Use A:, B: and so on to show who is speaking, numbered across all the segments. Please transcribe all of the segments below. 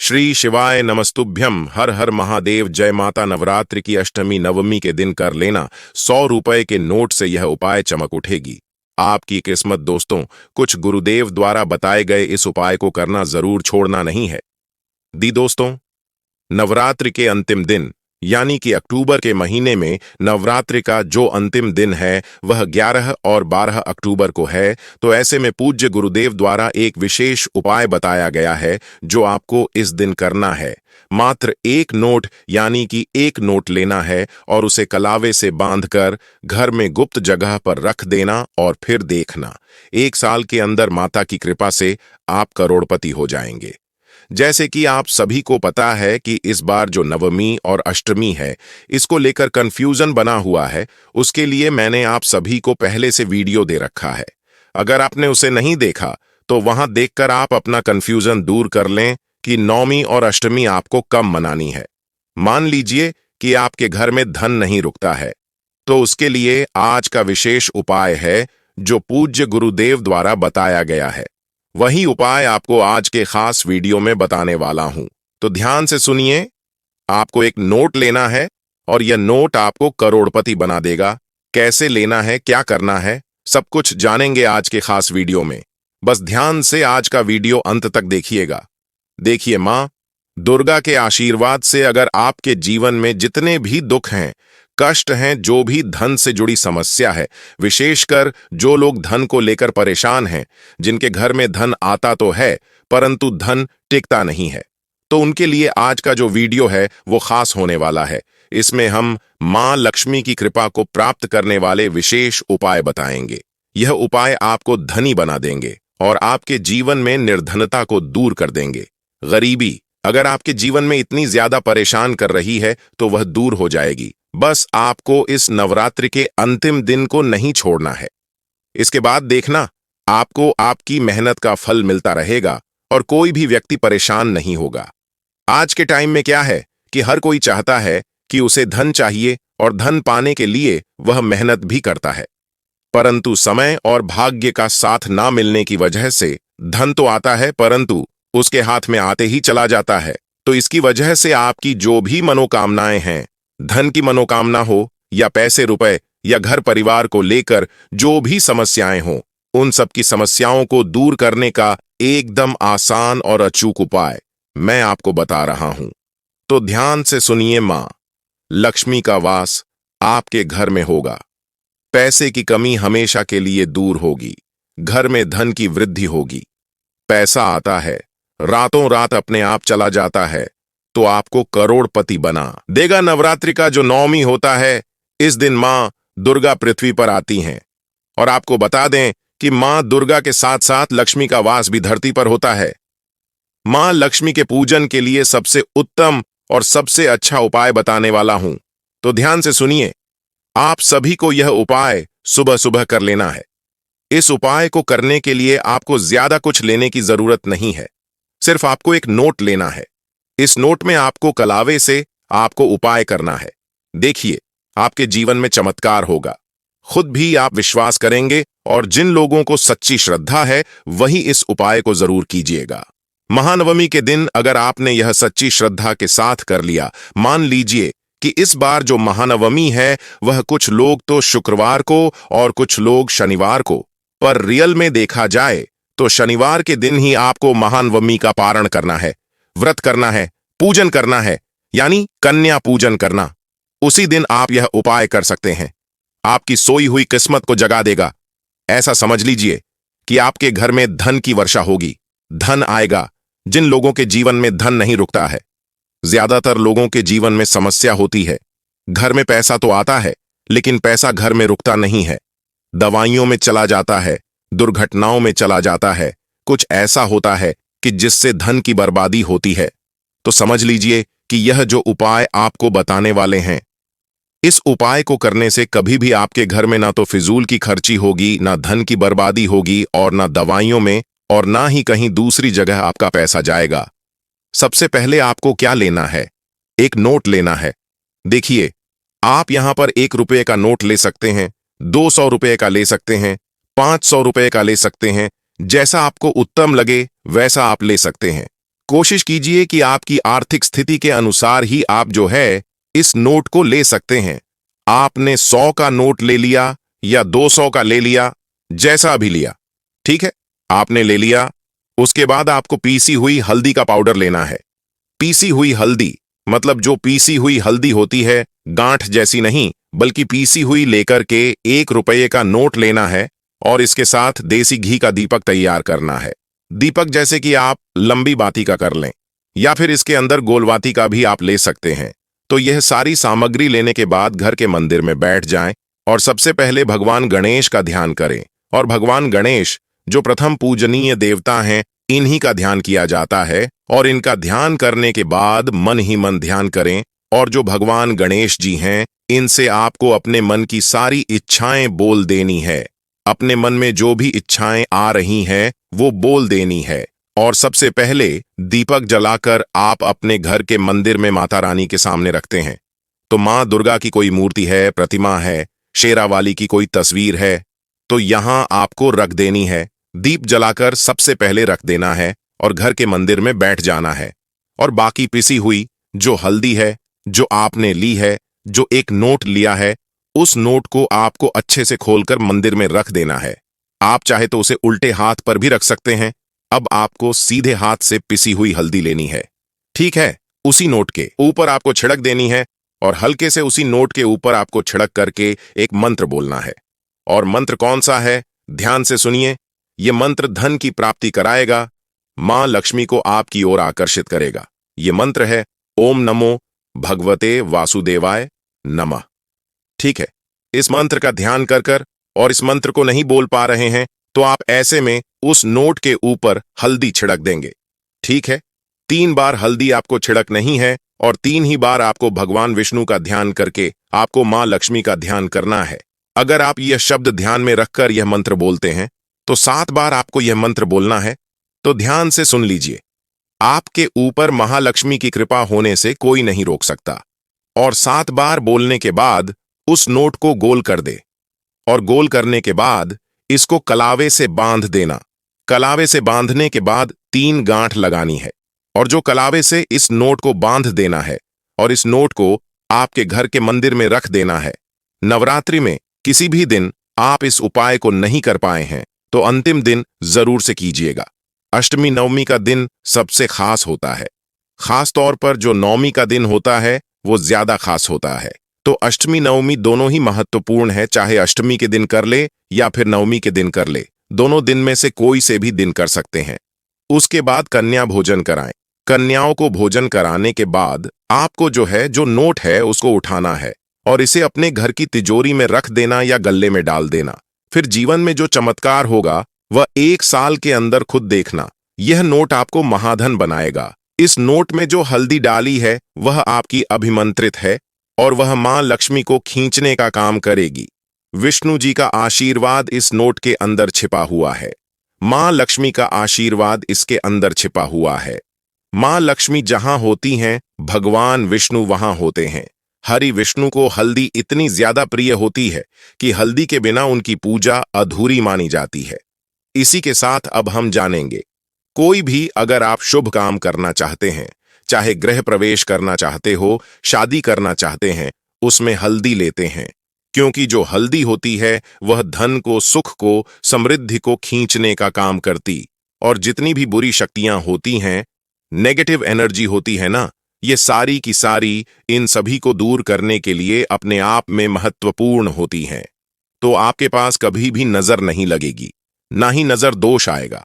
A: श्री शिवाय नमस्तुभ्यम। हर हर महादेव। जय माता। नवरात्रि की अष्टमी नवमी के दिन कर लेना 100 रुपए के नोट से यह उपाय चमक उठेगी। आपकी किस्मत दोस्तों, कुछ गुरुदेव द्वारा बताए गए इस उपाय को करना जरूर छोड़ना नहीं है। दी दोस्तों, नवरात्रि के अंतिम दिन यानी कि अक्टूबर के महीने में नवरात्रि का जो अंतिम दिन है वह 11 और 12 अक्टूबर को है। तो ऐसे में पूज्य गुरुदेव द्वारा एक विशेष उपाय बताया गया है जो आपको इस दिन करना है। मात्र एक नोट यानी कि एक नोट लेना है और उसे कलावे से बांधकर घर में गुप्त जगह पर रख देना और फिर देखना, 1 साल के अंदर माता की कृपा से आप करोड़पति हो जाएंगे। जैसे कि आप सभी को पता है कि इस बार जो नवमी और अष्टमी है, इसको लेकर कंफ्यूजन बना हुआ है। उसके लिए मैंने आप सभी को पहले से वीडियो दे रखा है। अगर आपने उसे नहीं देखा तो वहां देखकर आप अपना कंफ्यूजन दूर कर लें कि नवमी और अष्टमी आपको कब मनानी है। मान लीजिए कि आपके घर में धन नहीं रुकता है, तो उसके लिए आज का विशेष उपाय है जो पूज्य गुरुदेव द्वारा बताया गया है। वही उपाय आपको आज के खास वीडियो में बताने वाला हूं, तो ध्यान से सुनिए। आपको एक नोट लेना है और यह नोट आपको करोड़पति बना देगा। कैसे लेना है, क्या करना है, सब कुछ जानेंगे आज के खास वीडियो में। बस ध्यान से आज का वीडियो अंत तक देखिएगा। देखिए, मां दुर्गा के आशीर्वाद से अगर आपके जीवन में जितने भी दुख हैं, कष्ट हैं, जो भी धन से जुड़ी समस्या है, विशेषकर जो लोग धन को लेकर परेशान हैं, जिनके घर में धन आता तो है परंतु धन टिकता नहीं है, तो उनके लिए आज का जो वीडियो है वो खास होने वाला है। इसमें हम मां लक्ष्मी की कृपा को प्राप्त करने वाले विशेष उपाय बताएंगे। यह उपाय आपको धनी बना देंगे और आपके जीवन में निर्धनता को दूर कर देंगे। गरीबी अगर आपके जीवन में इतनी ज्यादा परेशान कर रही है तो वह दूर हो जाएगी। बस आपको इस नवरात्रि के अंतिम दिन को नहीं छोड़ना है। इसके बाद देखना, आपको आपकी मेहनत का फल मिलता रहेगा और कोई भी व्यक्ति परेशान नहीं होगा। आज के टाइम में क्या है कि हर कोई चाहता है कि उसे धन चाहिए और धन पाने के लिए वह मेहनत भी करता है, परंतु समय और भाग्य का साथ ना मिलने की वजह से धन तो आता है परंतु उसके हाथ में आते ही चला जाता है। तो इसकी वजह से आपकी जो भी मनोकामनाएं हैं, धन की मनोकामना हो या पैसे रुपए या घर परिवार को लेकर जो भी समस्याएं हो, उन सब की समस्याओं को दूर करने का एकदम आसान और अचूक उपाय मैं आपको बता रहा हूं। तो ध्यान से सुनिए। मां लक्ष्मी का वास आपके घर में होगा। पैसे की कमी हमेशा के लिए दूर होगी। घर में धन की वृद्धि होगी। पैसा आता है, रातों रात अपने आप चला जाता है, तो आपको करोड़पति बना देगा। नवरात्रि का जो नवमी होता है, इस दिन मां दुर्गा पृथ्वी पर आती हैं। और आपको बता दें कि मां दुर्गा के साथ साथ लक्ष्मी का वास भी धरती पर होता है। मां लक्ष्मी के पूजन के लिए सबसे उत्तम और सबसे अच्छा उपाय बताने वाला हूं, तो ध्यान से सुनिए। आप सभी को यह उपाय सुबह सुबह कर लेना है। इस उपाय को करने के लिए आपको ज्यादा कुछ लेने की जरूरत नहीं है। सिर्फ आपको एक नोट लेना है। इस नोट में आपको कलावे से आपको उपाय करना है। देखिए, आपके जीवन में चमत्कार होगा। खुद भी आप विश्वास करेंगे और जिन लोगों को सच्ची श्रद्धा है वही इस उपाय को जरूर कीजिएगा। महानवमी के दिन अगर आपने यह सच्ची श्रद्धा के साथ कर लिया, मान लीजिए कि इस बार जो महानवमी है वह कुछ लोग तो शुक्रवार को और कुछ लोग शनिवार को, पर रियल में देखा जाए तो शनिवार के दिन ही आपको महानवमी का पारण करना है, व्रत करना है, पूजन करना है, यानी कन्या पूजन करना। उसी दिन आप यह उपाय कर सकते हैं। आपकी सोई हुई किस्मत को जगा देगा। ऐसा समझ लीजिए कि आपके घर में धन की वर्षा होगी। धन आएगा। जिन लोगों के जीवन में धन नहीं रुकता है, ज्यादातर लोगों के जीवन में समस्या होती है। घर में पैसा तो आता है लेकिन पैसा घर में रुकता नहीं है, दवाइयों में चला जाता है, दुर्घटनाओं में चला जाता है। कुछ ऐसा होता है कि जिससे धन की बर्बादी होती है। तो समझ लीजिए कि यह जो उपाय आपको बताने वाले हैं, इस उपाय को करने से कभी भी आपके घर में ना तो फिजूल की खर्ची होगी, ना धन की बर्बादी होगी और ना दवाइयों में और ना ही कहीं दूसरी जगह आपका पैसा जाएगा। सबसे पहले आपको क्या लेना है? एक नोट लेना है। देखिए, आप यहां पर 1 रुपये का नोट ले सकते हैं, 200 रुपये का ले सकते हैं, 500 रुपये का ले सकते हैं। जैसा आपको उत्तम लगे वैसा आप ले सकते हैं। कोशिश कीजिए कि आपकी आर्थिक स्थिति के अनुसार ही आप जो है इस नोट को ले सकते हैं। आपने 100 का नोट ले लिया या 200 का ले लिया, जैसा भी लिया, ठीक है, आपने ले लिया। उसके बाद आपको पीसी हुई हल्दी का पाउडर लेना है। पीसी हुई हल्दी मतलब जो पीसी हुई हल्दी होती है, गांठ जैसी नहीं, बल्कि पीसी हुई लेकर के 1 रुपये का नोट लेना है और इसके साथ देसी घी का दीपक तैयार करना है। दीपक जैसे कि आप लंबी बाती का कर लें या फिर इसके अंदर गोलवाती का भी आप ले सकते हैं। तो यह सारी सामग्री लेने के बाद घर के मंदिर में बैठ जाएं और सबसे पहले भगवान गणेश का ध्यान करें। और भगवान गणेश जो प्रथम पूजनीय देवता हैं, इन्हीं का ध्यान किया जाता है। और इनका ध्यान करने के बाद मन ही मन ध्यान करें। और जो भगवान गणेश जी हैं, इनसे आपको अपने मन की सारी इच्छाएं बोल देनी है। अपने मन में जो भी इच्छाएं आ रही हैं वो बोल देनी है। और सबसे पहले दीपक जलाकर आप अपने घर के मंदिर में माता रानी के सामने रखते हैं। तो मां दुर्गा की कोई मूर्ति है, प्रतिमा है, शेरावाली की कोई तस्वीर है, तो यहां आपको रख देनी है। दीप जलाकर सबसे पहले रख देना है और घर के मंदिर में बैठ जाना है। और बाकी पिसी हुई जो हल्दी है, जो आपने ली है, जो एक नोट लिया है, उस नोट को आपको अच्छे से खोलकर मंदिर में रख देना है। आप चाहे तो उसे उल्टे हाथ पर भी रख सकते हैं। अब आपको सीधे हाथ से पिसी हुई हल्दी लेनी है, ठीक है, उसी नोट के ऊपर आपको छिड़क देनी है और हल्के से उसी नोट के ऊपर आपको छिड़क करके एक मंत्र बोलना है। और मंत्र कौन सा है, ध्यान से सुनिए। यह मंत्र धन की प्राप्ति कराएगा, मां लक्ष्मी को आपकी ओर आकर्षित करेगा। यह मंत्र है ओम नमो भगवते वासुदेवाय नमः। ठीक है, इस मंत्र का ध्यान कर और इस मंत्र को नहीं बोल पा रहे हैं तो आप ऐसे में उस नोट के ऊपर हल्दी छिड़क देंगे। ठीक है, 3 बार हल्दी आपको छिड़क नहीं है और 3 ही बार आपको भगवान विष्णु का ध्यान करके आपको मां लक्ष्मी का ध्यान करना है। अगर आप यह शब्द ध्यान में रखकर यह मंत्र बोलते हैं तो 7 बार आपको यह मंत्र बोलना है। तो ध्यान से सुन लीजिए, आपके ऊपर महालक्ष्मी की कृपा होने से कोई नहीं रोक सकता। और 7 बार बोलने के बाद उस नोट को गोल कर दे और गोल करने के बाद इसको कलावे से बांध देना। कलावे से बांधने के बाद 3 गांठ लगानी है और जो कलावे से इस नोट को बांध देना है और इस नोट को आपके घर के मंदिर में रख देना है। नवरात्रि में किसी भी दिन आप इस उपाय को नहीं कर पाए हैं तो अंतिम दिन जरूर से कीजिएगा। अष्टमी नवमी का दिन सबसे खास होता है। खास तौर पर जो नवमी का दिन होता है वो ज्यादा खास होता है। तो अष्टमी नवमी दोनों ही महत्वपूर्ण है, चाहे अष्टमी के दिन कर ले या फिर नवमी के दिन कर ले, दोनों दिन में से कोई से भी दिन कर सकते हैं। उसके बाद कन्या भोजन कराएं। कन्याओं को भोजन कराने के बाद आपको जो नोट है उसको उठाना है और इसे अपने घर की तिजोरी में रख देना या गल्ले में डाल देना। फिर जीवन में जो चमत्कार होगा वह 1 साल के अंदर खुद देखना। यह नोट आपको महाधन बनाएगा। इस नोट में जो हल्दी डाली है वह आपकी अभिमंत्रित है और वह मां लक्ष्मी को खींचने का काम करेगी। विष्णु जी का आशीर्वाद इस नोट के अंदर छिपा हुआ है। मां लक्ष्मी का आशीर्वाद इसके अंदर छिपा हुआ है। मां लक्ष्मी जहां होती हैं, भगवान विष्णु वहां होते हैं। हरि विष्णु को हल्दी इतनी ज्यादा प्रिय होती है कि हल्दी के बिना उनकी पूजा अधूरी मानी जाती है। इसी के साथ अब हम जानेंगे, कोई भी अगर आप शुभ काम करना चाहते हैं, चाहे गृह प्रवेश करना चाहते हो, शादी करना चाहते हैं, उसमें हल्दी लेते हैं। क्योंकि जो हल्दी होती है वह धन को, सुख को, समृद्धि को खींचने का काम करती। और जितनी भी बुरी शक्तियां होती हैं, नेगेटिव एनर्जी होती है ना, ये सारी की सारी इन सभी को दूर करने के लिए अपने आप में महत्वपूर्ण होती हैं। तो आपके पास कभी भी नजर नहीं लगेगी, ना ही नजर दोष आएगा।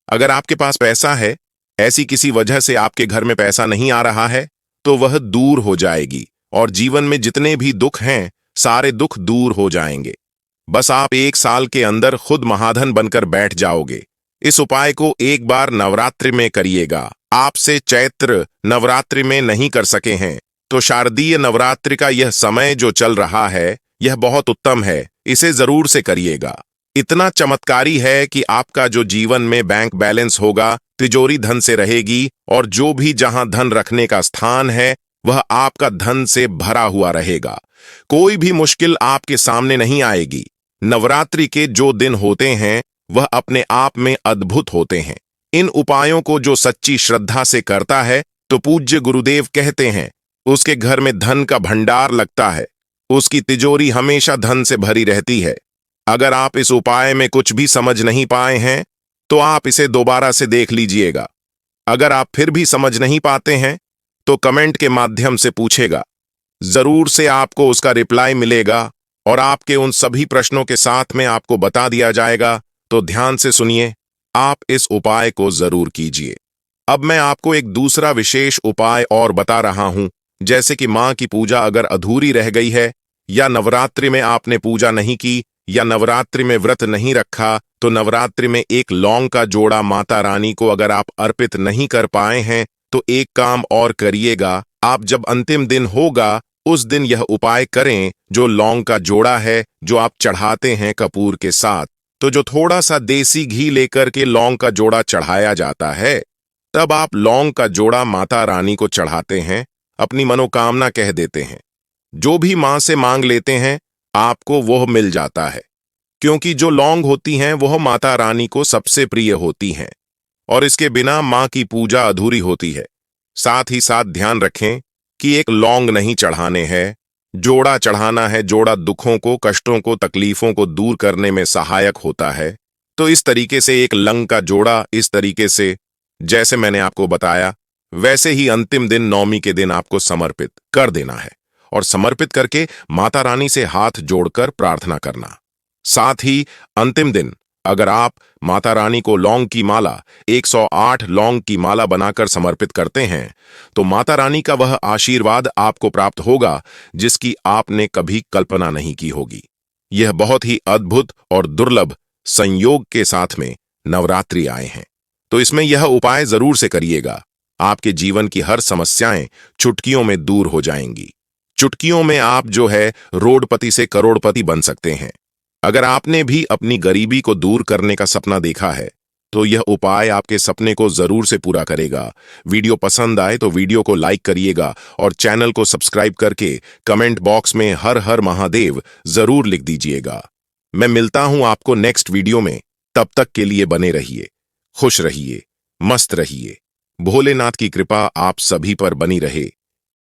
A: अगर आपके पास पैसा है, ऐसी किसी वजह से आपके घर में पैसा नहीं आ रहा है, तो वह दूर हो जाएगी और जीवन में जितने भी दुख हैं सारे दुख दूर हो जाएंगे। बस आप 1 साल के अंदर खुद महाधन बनकर बैठ जाओगे। इस उपाय को एक बार नवरात्रि में करिएगा। आपसे चैत्र नवरात्रि में नहीं कर सके हैं तो शारदीय नवरात्रि का यह समय जो चल रहा है यह बहुत उत्तम है, इसे जरूर से करिएगा। इतना चमत्कारी है कि आपका जो जीवन में बैंक बैलेंस होगा, तिजोरी धन से रहेगी और जो भी जहां धन रखने का स्थान है वह आपका धन से भरा हुआ रहेगा। कोई भी मुश्किल आपके सामने नहीं आएगी। नवरात्रि के जो दिन होते हैं वह अपने आप में अद्भुत होते हैं। इन उपायों को जो सच्ची श्रद्धा से करता है तो पूज्य गुरुदेव कहते हैं उसके घर में धन का भंडार लगता है, उसकी तिजोरी हमेशा धन से भरी रहती है। अगर आप इस उपाय में कुछ भी समझ नहीं पाए हैं तो आप इसे दोबारा से देख लीजिएगा। अगर आप फिर भी समझ नहीं पाते हैं तो कमेंट के माध्यम से पूछेगा, जरूर से आपको उसका रिप्लाई मिलेगा और आपके उन सभी प्रश्नों के साथ में आपको बता दिया जाएगा। तो ध्यान से सुनिए, आप इस उपाय को जरूर कीजिए। अब मैं आपको एक दूसरा विशेष उपाय और बता रहा हूं। जैसे कि मां की पूजा अगर अधूरी रह गई है या नवरात्रि में आपने पूजा नहीं की या नवरात्रि में व्रत नहीं रखा, तो नवरात्रि में एक लौंग का जोड़ा माता रानी को अगर आप अर्पित नहीं कर पाए हैं तो एक काम और करिएगा। आप जब अंतिम दिन होगा उस दिन यह उपाय करें। जो लौंग का जोड़ा है जो आप चढ़ाते हैं कपूर के साथ, तो जो थोड़ा सा देसी घी लेकर के लौंग का जोड़ा चढ़ाया जाता है, तब आप लौंग का जोड़ा माता रानी को चढ़ाते हैं, अपनी मनोकामना कह देते हैं, जो भी मां से मांग लेते हैं आपको वह मिल जाता है। क्योंकि जो लौंग होती हैं वह माता रानी को सबसे प्रिय होती हैं और इसके बिना मां की पूजा अधूरी होती है। साथ ही साथ ध्यान रखें कि एक लौंग नहीं चढ़ाने हैं, जोड़ा चढ़ाना है। जोड़ा दुखों को, कष्टों को, तकलीफों को दूर करने में सहायक होता है। तो इस तरीके से एक लंग का जोड़ा इस तरीके से जैसे मैंने आपको बताया वैसे ही अंतिम दिन नवमी के दिन आपको समर्पित कर देना है और समर्पित करके माता रानी से हाथ जोड़कर प्रार्थना करना। साथ ही अंतिम दिन अगर आप माता रानी को लौंग की माला 108 लौंग की माला बनाकर समर्पित करते हैं तो माता रानी का वह आशीर्वाद आपको प्राप्त होगा जिसकी आपने कभी कल्पना नहीं की होगी। यह बहुत ही अद्भुत और दुर्लभ संयोग के साथ में नवरात्रि आए हैं, तो इसमें यह उपाय जरूर से करिएगा। आपके जीवन की हर समस्याएं चुटकियों में दूर हो जाएंगी। चुटकियों में आप जो है रोडपति से करोड़पति बन सकते हैं। अगर आपने भी अपनी गरीबी को दूर करने का सपना देखा है तो यह उपाय आपके सपने को जरूर से पूरा करेगा। वीडियो पसंद आए तो वीडियो को लाइक करिएगा और चैनल को सब्सक्राइब करके कमेंट बॉक्स में हर हर महादेव जरूर लिख दीजिएगा। मैं मिलता हूं आपको नेक्स्ट वीडियो में। तब तक के लिए बने रहिए, खुश रहिए, मस्त रहिए। भोलेनाथ की कृपा आप सभी पर बनी रहे।